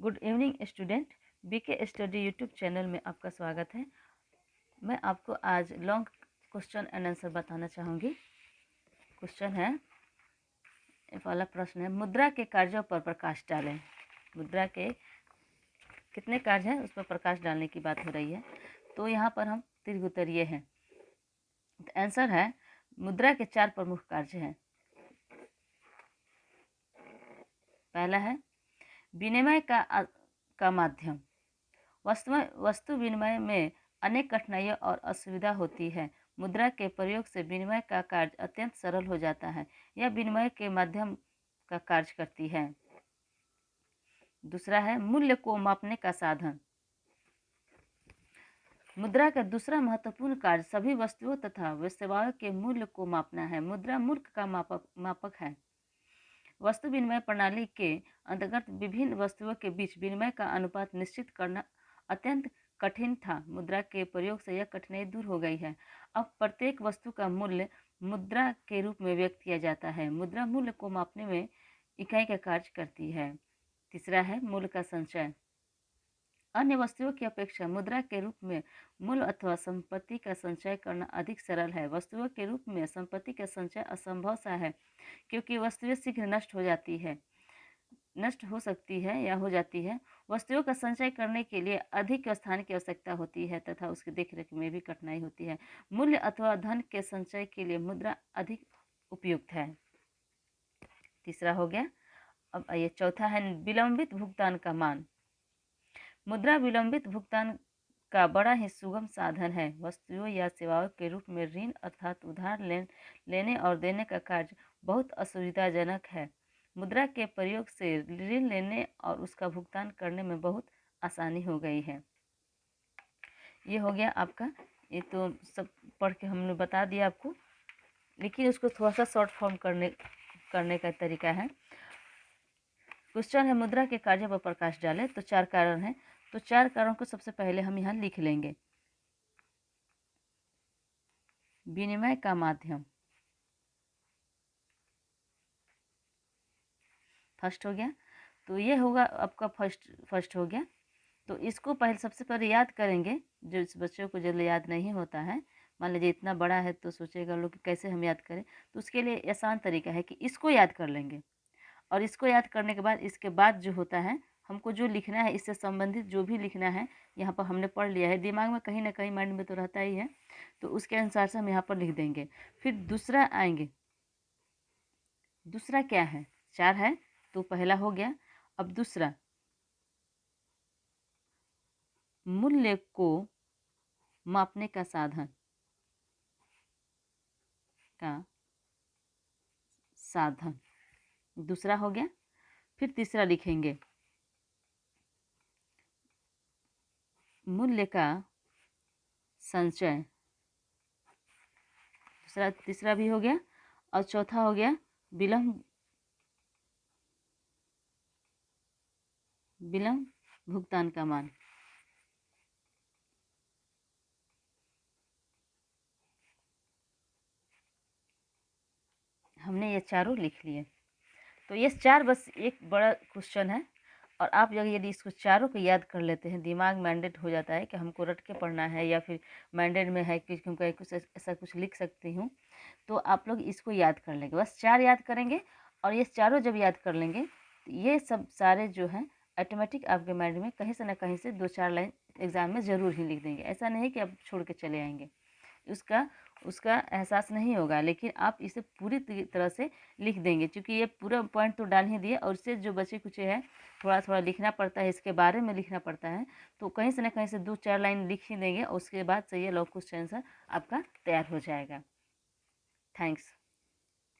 Good evening student, BK study YouTube channel में आपका स्वागत है। मैं आपको आज लॉन्ग क्वेश्चन एंड आंसर बताना चाहूँगी। क्वेश्चन है, पहला प्रश्न है, मुद्रा के कार्यों पर प्रकाश डालें। मुद्रा के कितने कार्य हैं उस पर प्रकाश डालने की बात हो रही है। तो यहाँ पर हम दीर्घ उत्तरीय हैं। तो आंसर है, मुद्रा के 4 प्रमुख कार्य हैं। पहला है विनिमय का माध्यम। वस्तु विनिमय में अनेक कठिनाइयाँ और असुविधा होती है। मुद्रा के प्रयोग से विनिमय का कार्य अत्यंत सरल हो जाता है। यह विनिमय के माध्यम का कार्य करती है। दूसरा है मूल्य को मापने का साधन। मुद्रा का दूसरा महत्वपूर्ण कार्य सभी वस्तुओं तथा सेवाओं के मूल्य को मापना है। मुद्रा मूल्य का मापक है। वस्तु विनिमय प्रणाली के अंतर्गत विभिन्न वस्तुओं के बीच विनिमय का अनुपात निश्चित करना अत्यंत कठिन था। मुद्रा के प्रयोग से यह कठिनाई दूर हो गई है। अब प्रत्येक वस्तु का मूल्य मुद्रा के रूप में व्यक्त किया जाता है। मुद्रा मूल्य को मापने में इकाई का कार्य करती है। तीसरा है मूल्य का संचय। अन्य वस्तुओं की अपेक्षा मुद्रा के रूप में मूल्य अथवा संपत्ति का संचय करना अधिक सरल है। वस्तुओं के रूप में संपत्ति का संचय असंभव सा है, क्योंकि वस्तुएं शीघ्र नष्ट हो सकती है या हो जाती है। वस्तुओं का संचय करने के लिए अधिक स्थान की आवश्यकता होती है तथा उसकी देखरेख में भी कठिनाई होती है। मूल्य अथवा धन के संचय के लिए मुद्रा अधिक उपयुक्त है। तीसरा हो गया। अब ये चौथा है विलंबित भुगतान का मान। मुद्रा विलंबित भुगतान का बड़ा ही सुगम साधन है। वस्तुओं या सेवाओं के रूप में ऋण अर्थात उधार लेने और देने का कार्य बहुत असुविधाजनक है। मुद्रा के प्रयोग से ऋण लेने और उसका भुगतान करने में बहुत आसानी हो गई है। ये हो गया आपका, ये तो सब पढ़ के हमने बता दिया आपको, लेकिन उसको थोड़ा सा शॉर्ट फॉर्म करने का तरीका है। क्वेश्चन है मुद्रा के कार्य पर प्रकाश डालें। तो 4 कारण हैं। तो 4 कारणों को सबसे पहले हम यहाँ लिख लेंगे। विनिमय का माध्यम फर्स्ट हो गया। तो ये होगा आपका फर्स्ट हो गया। तो इसको सबसे पहले याद करेंगे। जो इस बच्चों को जल्दी याद नहीं होता है, मान लीजिए इतना बड़ा है तो सोचेगा लोग कि कैसे हम याद करें। तो उसके लिए आसान तरीका है कि इसको याद कर लेंगे, और इसको याद करने के बाद इसके बाद जो होता है हमको जो लिखना है, इससे संबंधित जो भी लिखना है यहाँ पर हमने पढ़ लिया है, दिमाग में कहीं ना कहीं माइंड में तो रहता ही है, तो उसके अनुसार से हम यहाँ पर लिख देंगे। फिर दूसरा आएंगे। दूसरा क्या है? 4 है तो पहला हो गया। अब दूसरा मूल्य को मापने का साधन दूसरा हो गया। फिर तीसरा लिखेंगे मूल्य का संचय। तीसरा भी हो गया। और चौथा हो गया विलंब भुगतान का मान। हमने ये चारों लिख लिए। तो ये 4 बस एक बड़ा क्वेश्चन है, और आप यदि इसको चारों को याद कर लेते हैं, दिमाग मैंडेट हो जाता है कि हमको रट के पढ़ना है, या फिर मैंडेट में है कि क्योंकि कुछ ऐसा कुछ लिख सकती हूँ, तो आप लोग इसको याद कर लेंगे। बस 4 याद करेंगे, और ये चारों जब याद कर लेंगे तो ये सब सारे जो हैं ऑटोमेटिक आपके माइंड में कहीं से ना कहीं से 2-4 लाइन एग्ज़ाम में ज़रूर ही लिख देंगे। ऐसा नहीं कि आप छोड़ के चले आएंगे, उसका एहसास नहीं होगा, लेकिन आप इसे पूरी तरह से लिख देंगे, क्योंकि ये पूरा पॉइंट तो डाल ही दिए, और इससे जो बचे कुछ है थोड़ा थोड़ा लिखना पड़ता है, इसके बारे में लिखना पड़ता है। तो कहीं से ना कहीं से 2-4 लाइन लिख ही देंगे, और उसके बाद से ये लॉन्ग क्वेश्चन आंसर आपका तैयार हो जाएगा। थैंक्स।